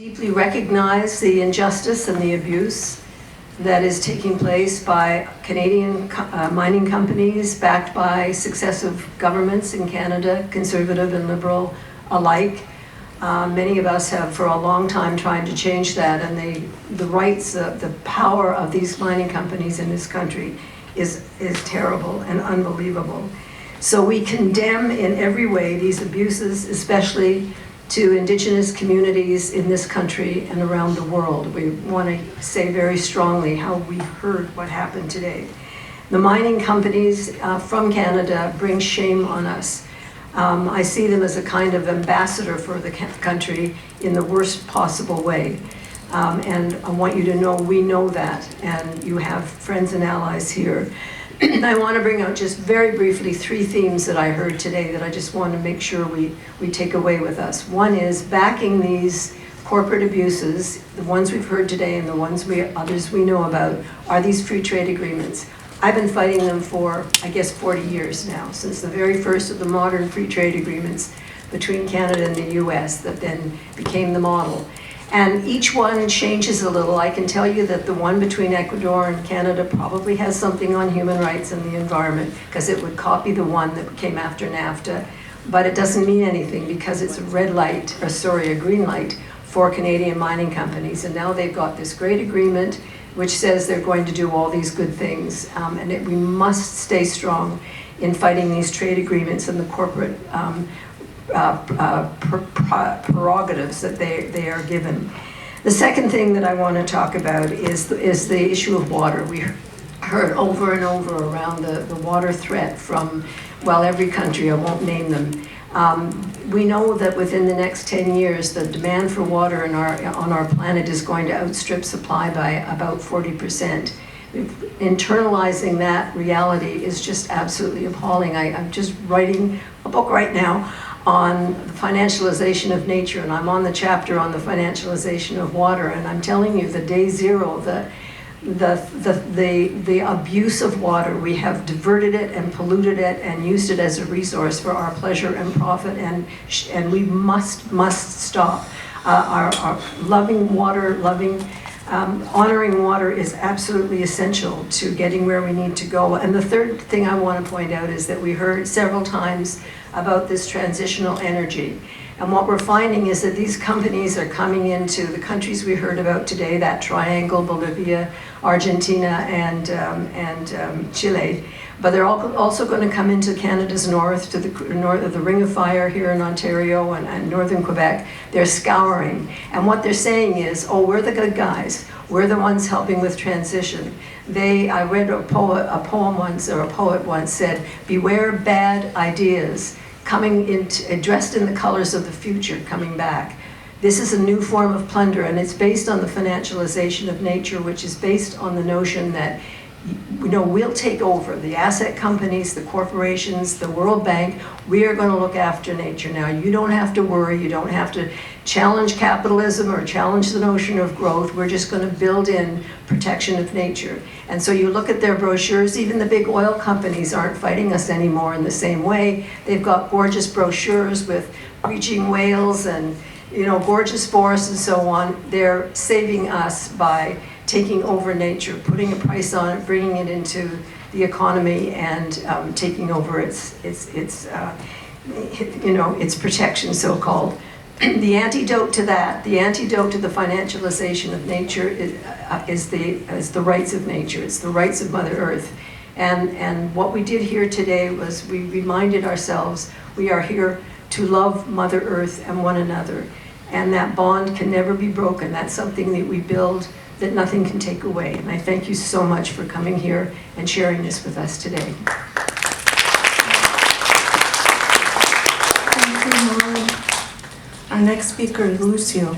Deeply recognize the injustice and the abuse that is taking place by Canadian mining companies backed by successive governments in Canada, conservative and liberal alike. Many of us have for a long time tried to change that, and the rights, the power of these mining companies in this country is terrible and unbelievable. So we condemn in every way these abuses, especially to Indigenous communities in this country and around the world. We want to say very strongly how we heard what happened today. The mining companies from Canada bring shame on us. I see them as a kind of ambassador for the country in the worst possible way. And I want you to know we know that, and you have friends and allies here. I want to bring out just very briefly 3 themes that I heard today that I just want to make sure we take away with us. One is backing these corporate abuses, the ones we've heard today and the ones others we know about, are these free trade agreements. I've been fighting them for, I guess, 40 years now, since the very first of the modern free trade agreements between Canada and the US that then became the model. And each one changes a little. I can tell you that the one between Ecuador and Canada probably has something on human rights and the environment, because it would copy the one that came after NAFTA. But it doesn't mean anything because it's a a green light for Canadian mining companies. And now they've got this great agreement which says they're going to do all these good things. We must stay strong in fighting these trade agreements and the corporate prerogatives that they are given. The second thing that I want to talk about is the issue of water. We heard over and over around the water threat from, well, every country, I won't name them. We know that within the next 10 years, the demand for water on our planet is going to outstrip supply by about 40%. Internalizing that reality is just absolutely appalling. I'm just writing a book right now on the financialization of nature, and I'm on the chapter on the financialization of water, and I'm telling you, the day zero, the abuse of water, we have diverted it and polluted it and used it as a resource for our pleasure and profit, and we must stop. Our loving water, honoring water is absolutely essential to getting where we need to go. And the third thing I want to point out is that we heard several times about this transitional energy. And what we're finding is that these companies are coming into the countries we heard about today, that triangle, Bolivia, Argentina, and Chile. But they're also going to come into Canada's north, to the north of the Ring of Fire here in Ontario and northern Quebec. They're scouring. And what they're saying is, oh, we're the good guys. We're the ones helping with transition. I read a poem once, or a poet once said, beware bad ideas dressed in the colors of the future coming back. This is a new form of plunder, and it's based on the financialization of nature, which is based on the notion that we'll take over the asset companies, the corporations, the World Bank. We are going to look after nature now. You don't have to worry. You don't have to challenge capitalism or challenge the notion of growth. We're just going to build in protection of nature. And so you look at their brochures, even the big oil companies aren't fighting us anymore in the same way. They've got gorgeous brochures with breaching whales and gorgeous forests and so on. They're saving us by taking over nature, putting a price on it, bringing it into the economy, and taking over its protection, so-called. The antidote to that, the antidote to the financialization of nature is the rights of nature. It's the rights of Mother Earth. And what we did here today was we reminded ourselves we are here to love Mother Earth and one another. And that bond can never be broken. That's something that we build that nothing can take away. And I thank you so much for coming here and sharing this with us today. Thank you, Maude. Our next speaker is Lucio.